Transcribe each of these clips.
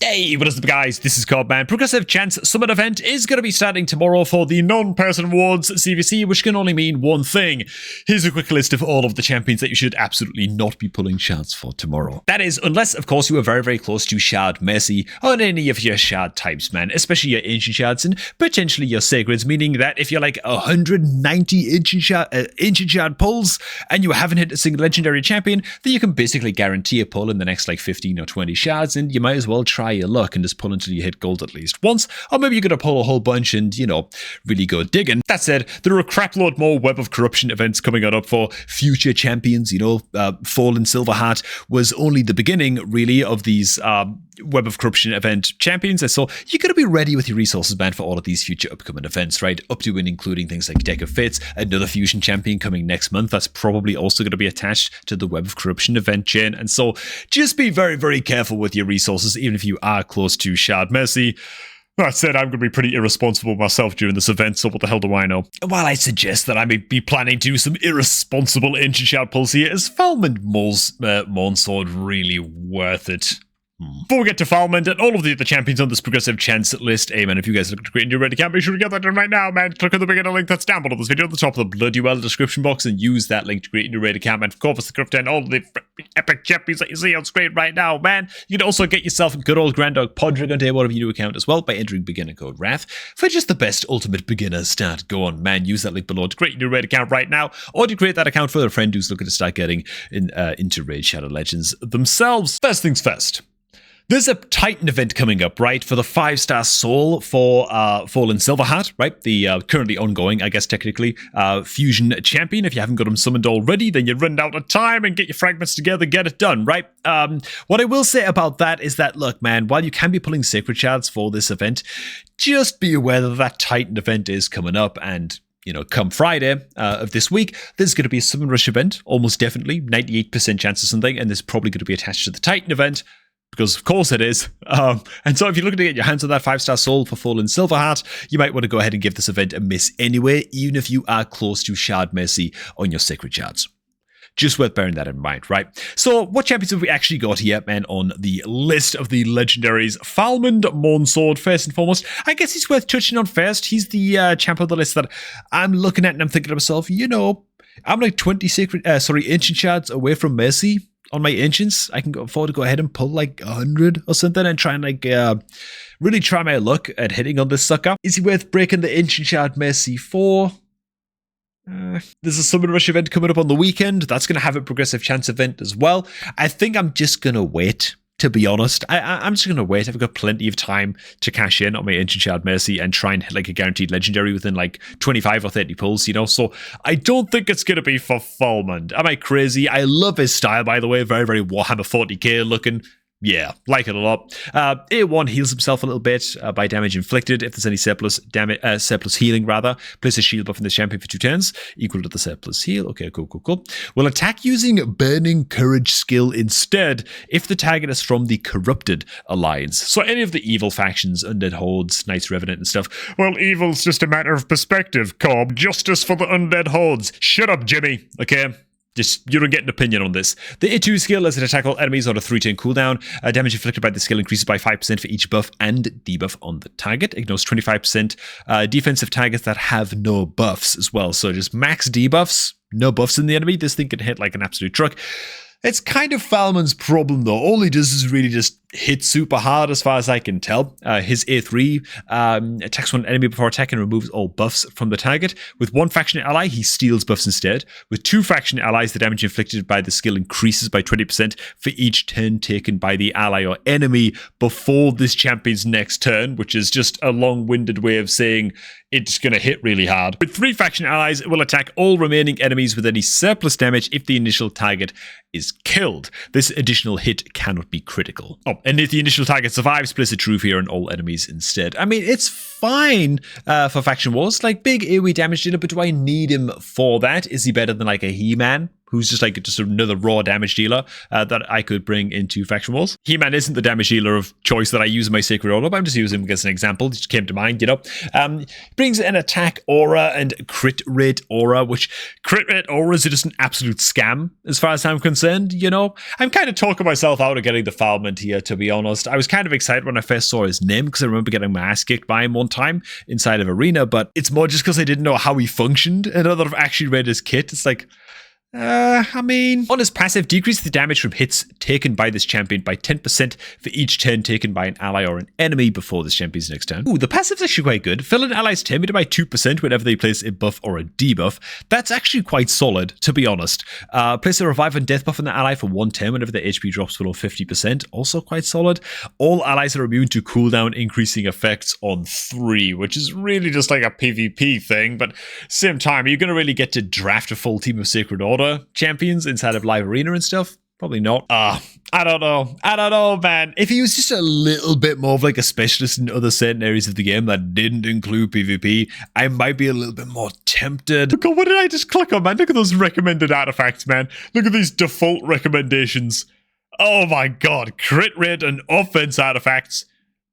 Hey, what is up guys, this is Corb, man. Progressive Chance Summit event is going to be starting tomorrow for the non-person awards CVC, which can only mean one thing. Here's a quick list of all of the champions that you should absolutely not be pulling shards for tomorrow. That is, unless of course you are very, very close to Shard Mercy on any of your shard types, man, especially your ancient shards and potentially your sacreds, meaning that if you're like 190 ancient shard pulls and you haven't hit a single legendary champion, then you can basically guarantee a pull in the next like 15 or 20 shards, and you might as well try your luck and just pull until you hit gold at least once, or maybe you're going to pull a whole bunch and, you know, really go digging. That said, there are a crapload more Web of Corruption events coming on up for future champions. You know, Fallen Silverheart was only the beginning, really, of these Web of Corruption event champions, and so you got to be ready with your resources, man, for all of these future upcoming events, right? Up to and including things like Deck of Fates, another fusion champion coming next month that's probably also going to be attached to the Web of Corruption event chain, and so just be very, very careful with your resources, even if you are close to Shard Mercy. That said, I'm going to be pretty irresponsible myself during this event, so what the hell do I know? While I suggest that I may be planning to do some irresponsible ancient shard pulls here, is Falmond Moonsword really worth it? Before we get to Falmond and all of the other champions on this Progressive Chance list, hey man, if you guys are looking to create a new raid account, make sure to get that done right now, man. Click on the beginner link that's down below this video at the top of the bloody well description box and use that link to create a new raid account, man. For Corvis the Corruptor and all of the epic champions that you see on screen right now, man. You can also get yourself a good old Grand Dog Podrick on day one of your new account as well by entering beginner code Wrath for just the best ultimate beginner start. Go on, man. Use that link below to create a new raid account right now, or to create that account for a friend who's looking to start getting into Raid Shadow Legends themselves. First things first. There's a Titan event coming up, right, for the 5-star soul for Fallen Silverheart, right, the currently ongoing, I guess technically, fusion champion. If you haven't got him summoned already, then you run out of time and get your fragments together, get it done, right? What I will say about that is that, look, man, while you can be pulling sacred shards for this event, just be aware that that Titan event is coming up, and you know, come Friday of this week, there's going to be a Summon Rush event, almost definitely, 98% chance or something, and there's probably going to be attached to the Titan event, because of course it is. And so if you're looking to get your hands on that 5-star soul for Fallen Silverheart, you might want to go ahead and give this event a miss anyway, even if you are close to Shard Mercy on your sacred shards. Just worth bearing that in mind, right? So what champions have we actually got here, man, on the list of the legendaries? Falmond Moonsword, first and foremost. I guess he's worth touching on first. He's the champ on the list that I'm looking at and I'm thinking to myself, you know, I'm like 20 ancient shards away from Mercy. On my ancients, I can afford to go ahead and pull like 100 or something and try and like really try my luck at hitting on this sucker. Is he worth breaking the ancient shard Mercy for? There's a Summon Rush event coming up on the weekend. That's going to have a Progressive Chance event as well. I think I'm just going to wait. To be honest, I'm just going to wait. I've got plenty of time to cash in on my Ancient Shard Mercy and try and hit like a guaranteed legendary within like 25 or 30 pulls, you know? So I don't think it's going to be for Falmond. Am I crazy? I love his style, by the way. Very, very Warhammer 40k looking. Yeah, like it a lot. A1 heals himself a little bit by damage inflicted. If there's any surplus healing, rather, place a shield buff in the champion for 2 turns, equal to the surplus heal. Okay, cool. Will attack using Burning Courage skill instead if the target is from the Corrupted Alliance. So any of the evil factions, Undead Hordes, Knights Revenant and stuff. Well, evil's just a matter of perspective, Cobb. Justice for the Undead Hordes. Shut up, Jimmy. Okay? Just, you don't get an opinion on this. The A2 skill lets it attack all enemies on a 3-turn cooldown. Damage inflicted by the skill increases by 5% for each buff and debuff on the target. Ignores 25% defensive targets that have no buffs as well. So just max debuffs, no buffs in the enemy. This thing can hit like an absolute truck. It's kind of Falmond's problem though. All he does is really just hit super hard as far as I can tell. His A3 attacks one enemy before attacking and removes all buffs from the target. With one faction ally, he steals buffs instead. With 2 faction allies, the damage inflicted by the skill increases by 20% for each turn taken by the ally or enemy before this champion's next turn, which is just a long-winded way of saying it's going to hit really hard. With 3 faction allies, it will attack all remaining enemies with any surplus damage if the initial target is killed. This additional hit cannot be critical. Oh, and if the initial target survives, place a true fear on all enemies instead. I mean, it's fine for faction wars. Like, big AoE damage dealer, but do I need him for that? Is he better than like a He-Man? who's just another raw damage dealer that I could bring into Faction Wars. He-Man isn't the damage dealer of choice that I use in my Sacred Order, but I'm just using him as an example. It just came to mind, brings an attack aura and crit rate aura, which crit rate auras are just an absolute scam as far as I'm concerned, I'm kind of talking myself out of getting the Foulment here, to be honest. I was kind of excited when I first saw his name because I remember getting my ass kicked by him one time inside of Arena, but it's more just because I didn't know how he functioned, and now that I've actually read his kit, it's like, on his passive, decrease the damage from hits taken by this champion by 10% for each turn taken by an ally or an enemy before this champion's next turn. Ooh, the passive's actually quite good. Fill an ally's turn meter by 2% whenever they place a buff or a debuff. That's actually quite solid, to be honest. Place a revive and death buff on the ally for 1 turn whenever their HP drops below 50%. Also quite solid. All allies are immune to cooldown increasing effects on 3, which is really just like a PvP thing, but same time, are you going to really get to draft a full team of Sacred Order champions inside of Live Arena and stuff? Probably not. I don't know, man. If he was just a little bit more of like a specialist in other certain areas of the game that didn't include PvP, I might be a little bit more tempted. God, what did I just click on, man? Look at those recommended artifacts, man. Look at these default recommendations. Oh my god, crit rate and offense artifacts.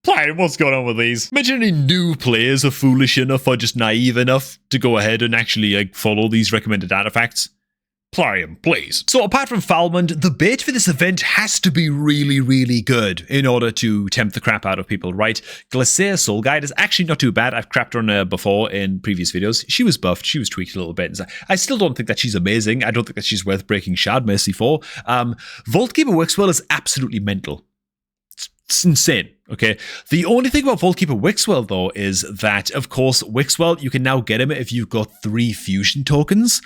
Plarium, what's going on with these? Imagine any new players are foolish enough or just naive enough to go ahead and actually follow these recommended artifacts. Plarium, please. So apart from Foulment, the bait for this event has to be really, really good in order to tempt the crap out of people, right? Glacier Soul Guide is actually not too bad. I've crapped on her before in previous videos. She was buffed. She was tweaked a little bit. I still don't think that she's amazing. I don't think that she's worth breaking Shard Mercy for. Vaultkeeper works well is absolutely mental. It's insane, okay? The only thing about Vaultkeeper Wixwell, though, is that, of course, Wixwell, you can now get him if you've got 3 fusion tokens.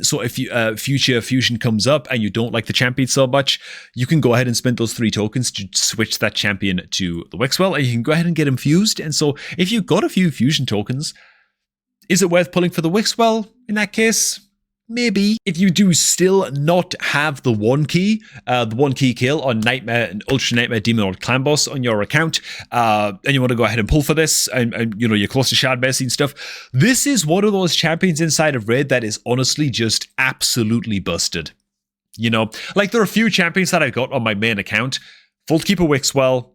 So if future fusion comes up and you don't like the champion so much, you can go ahead and spend those 3 tokens to switch that champion to the Wixwell, and you can go ahead and get him fused. And so if you've got a few fusion tokens, is it worth pulling for the Wixwell in that case? Maybe. If you do still not have the one key kill on Nightmare and Ultra Nightmare Demon or Clan Boss on your account, and you want to go ahead and pull for this, and you're close to Shard Mercy and stuff, this is one of those champions inside of Raid that is honestly just absolutely busted. Like there are a few champions that I got on my main account: Vaultkeeper Wixwell,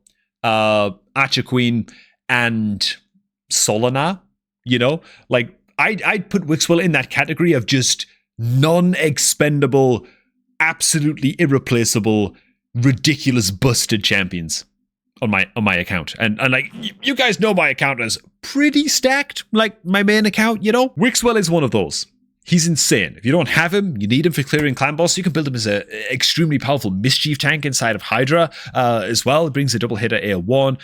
Archer Queen, and Solana. Like I'd put Wixwell in that category of just non-expendable, absolutely irreplaceable, ridiculous busted champions on my account. And like you guys know my account is pretty stacked, like my main account, Wixwell is one of those. He's insane. If you don't have him, you need him for clearing Clan Boss. You can build him as an extremely powerful Mischief tank inside of Hydra as well. It brings a double hitter AR1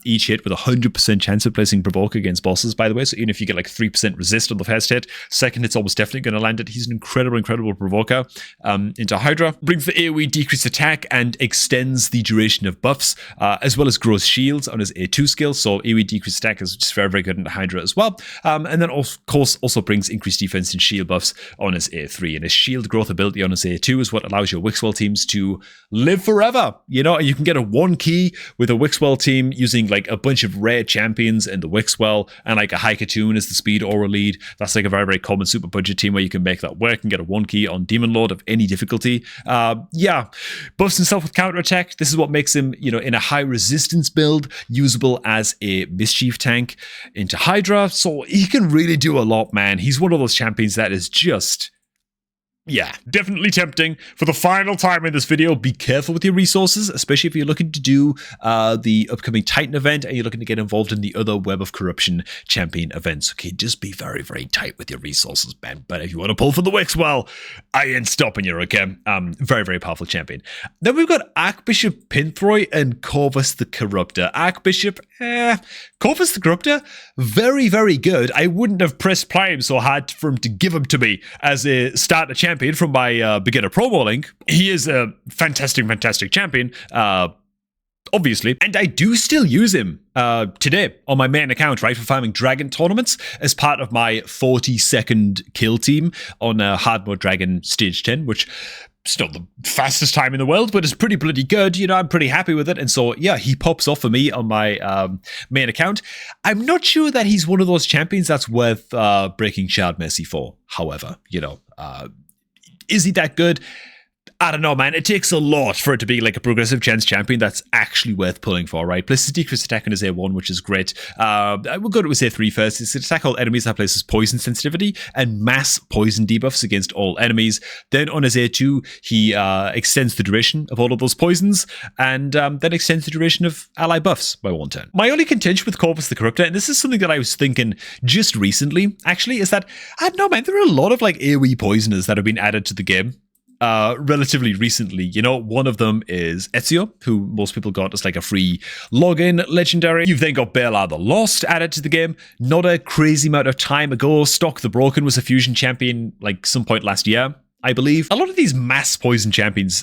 each hit with a 100% chance of placing Provoke against bosses, by the way. So even if you get like 3% resist on the first hit, second hit's almost definitely going to land it. He's an incredible Provoker into Hydra. Brings the AoE decreased attack and extends the duration of buffs, as well as grows shields on his A2 skill. So AoE decreased attack is just very good into Hydra as well. And then of course also brings increased defense and shield buffs on his A3, and his shield growth ability on his A2 is what allows your Wixwell teams to live forever. You can get a 1 key with a Wixwell team using like a bunch of rare champions in the Wixwell and like a Haikatoon as the speed aura lead. That's like a very common super budget team where you can make that work and get a 1 key on Demon Lord of any difficulty. Buffs himself with counter attack. This is what makes him, in a high resistance build, usable as a Mischief tank into Hydra. So he can really do a lot, man. He's one of those champions that is just, definitely tempting. For the final time in this video, be careful with your resources, especially if you're looking to do the upcoming Titan event and you're looking to get involved in the other Web of Corruption champion events. Okay, just be very tight with your resources, man. But if you want to pull for the Wixwell, I ain't stopping you, okay? Very powerful champion. Then we've got Archbishop Pinthroy and Corvis the Corruptor. Archbishop, Corvis the Corruptor, very good. I wouldn't have pressed Plarium so hard for him to give him to me as a starter champion from my beginner promo link. He is a fantastic champion, obviously, and I do still use him today on my main account, right, for farming dragon tournaments as part of my 40-second kill team on hard mode dragon stage 10, which it's not the fastest time in the world, but it's pretty bloody good. I'm pretty happy with it. And so, he pops off for me on my main account. I'm not sure that he's one of those champions that's worth breaking Shard Mercy for, however, Is he that good? I don't know, man. It takes a lot for it to be like a progressive chance champion that's actually worth pulling for, right? Plus, his decreased attack on his A1, which is great. We'll go to his A3 first. It's an attack all enemies that places poison sensitivity and mass poison debuffs against all enemies. Then on his A2, he extends the duration of all of those poisons and then extends the duration of ally buffs by 1 turn. My only contention with Corvis the Corruptor, and this is something that I was thinking just recently, actually, is that, I don't know, man, there are a lot of like AoE poisoners that have been added to the game. Relatively recently, you know, one of them is Ezio, who most people got as like a free login legendary. You've then got Bela the Lost added to the game. Not a crazy amount of time ago, Stock the Broken was a fusion champion like some point last year, I believe. A lot of these mass poison champions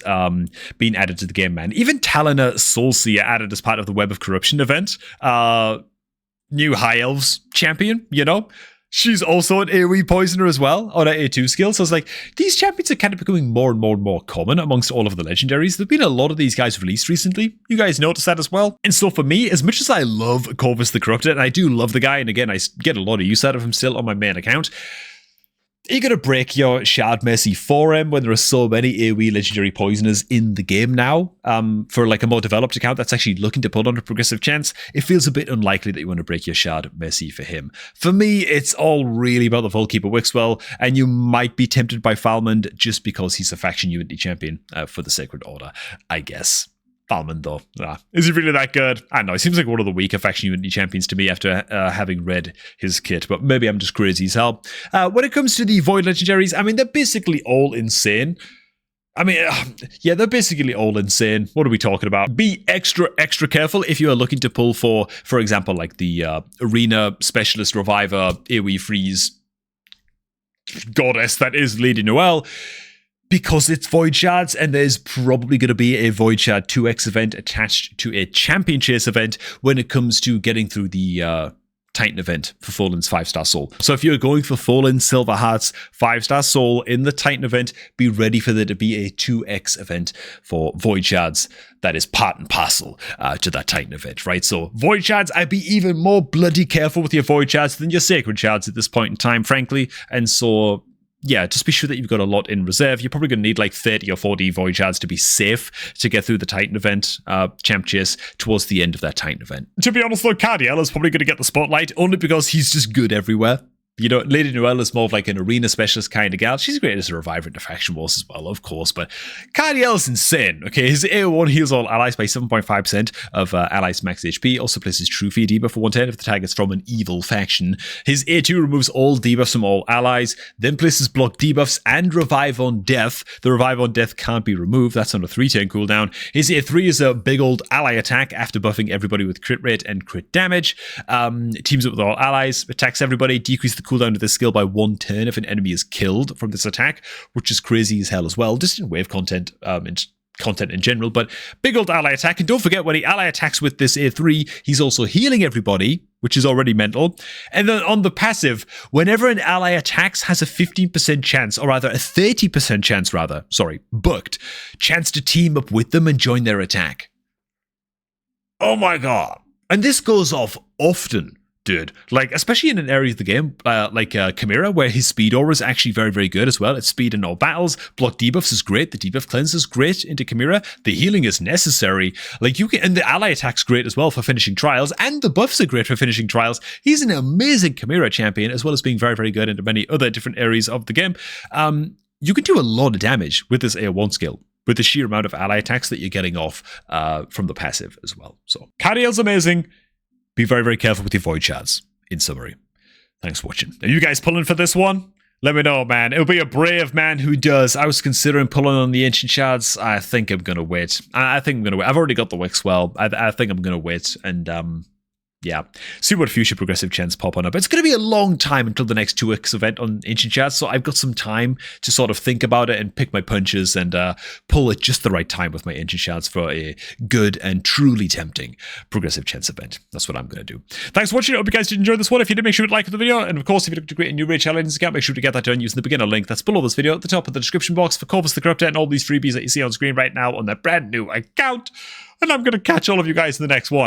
being added to the game, man. Even Talina Soulseer added as part of the Web of Corruption event. New High Elves champion, you know. She's also an AoE poisoner as well on her A2 skill. So it's like, these champions are kind of becoming more and more and more common amongst all of the legendaries. There've been a lot of these guys released recently. You guys noticed that as well. And so for me, as much as I love Corvis the Corruptor, and I do love the guy, and again, I get a lot of use out of him still on my main account, you're going to break your Shard Mercy for him when there are so many AoE legendary poisoners in the game now. For like a more developed account that's actually looking to pull on a progressive chance, it feels a bit unlikely that you want to break your Shard Mercy for him. For me, it's all really about the Volkeeper Wixwell, and you might be tempted by Falmond just because he's a faction unity champion for the Sacred Order, I guess. Falmond, though. Is he really that good? I don't know. He seems like one of the weaker faction unity champions to me after having read his kit, but maybe I'm just crazy as hell. When it comes to the Void legendaries, I mean, they're basically all insane. I mean, yeah, they're basically all insane. What are we talking about? Be extra careful if you are looking to pull for example, like the Arena Specialist Reviver AoE Freeze goddess that is Lady Noelle. Because it's Void Shards, and there's probably going to be a Void Shard 2x event attached to a Champion Chase event when it comes to getting through the Titan event for Fallen's 5-star Soul. So if you're going for Fallen Silver Hearts 5-star Soul in the Titan event, be ready for there to be a 2x event for Void Shards that is part and parcel to that Titan event, right? So Void Shards, I'd be even more bloody careful with your Void Shards than your Sacred Shards at this point in time, frankly. And so, yeah, just be sure that you've got a lot in reserve. You're probably going to need like 30 or 40 Void Shards to be safe to get through the Titan event, Champ Chase, towards the end of that Titan event. To be honest though, Cardiel is probably going to get the spotlight only because he's just good everywhere. You know, Lady Noelle is more of like an arena specialist kind of gal. She's great as a reviver into Faction Wars as well, of course, but Cardiel's insane, okay? His AO1 heals all allies by 7.5% of allies' max HP, also places True Fear debuff for 1 turn if the target's from an evil faction. His A2 removes all debuffs from all allies, then places block debuffs and Revive on Death. The Revive on Death can't be removed, that's on a 3-turn cooldown. His A3 is a big old ally attack after buffing everybody with crit rate and crit damage. Teams up with all allies, attacks everybody, decreases the cooldown of this skill by 1 turn if an enemy is killed from this attack, which is crazy as hell as well, just in wave content in general, but big old ally attack. And don't forget, when he ally attacks with this A3, he's also healing everybody, which is already mental. And then on the passive, whenever an ally attacks, has a 15% chance, or rather a 30% chance booked chance to team up with them and join their attack. Oh my god. And this goes off often, dude. Like, especially in an area of the game like Chimera, where his speed aura is actually very, very good as well. It's speed in all battles. Block debuffs is great. The debuff cleanse is great into Chimera. The healing is necessary. Like, you can, and the ally attack's great as well for finishing trials, and the buffs are great for finishing trials. He's an amazing Chimera champion, as well as being very, very good into many other different areas of the game. You can do a lot of damage with this AO1 skill, with the sheer amount of ally attacks that you're getting off from the passive as well. So, Cardiel's amazing. Be very, very careful with your Void Shards, in summary. Thanks for watching. Are you guys pulling for this one? Let me know, man. It'll be a brave man who does. I was considering pulling on the Ancient Shards. I think I'm going to wait. I think I'm going to wait. I've already got the Wixwell. I think I'm going to wait and yeah, see what future progressive chants pop on up. It's going to be a long time until the next 2x event on Ancient Shards, so I've got some time to sort of think about it and pick my punches and pull at just the right time with my Ancient Shards for a good and truly tempting progressive chants event. That's what I'm going to do. Thanks for watching. I hope you guys did enjoy this one. If you did, make sure to like the video. And of course, if you'd like to create a new raid challenge account, make sure to get that done using the beginner link that's below this video at the top of the description box for Corvis the Corruptor and all these freebies that you see on screen right now on their brand new account. And I'm going to catch all of you guys in the next one.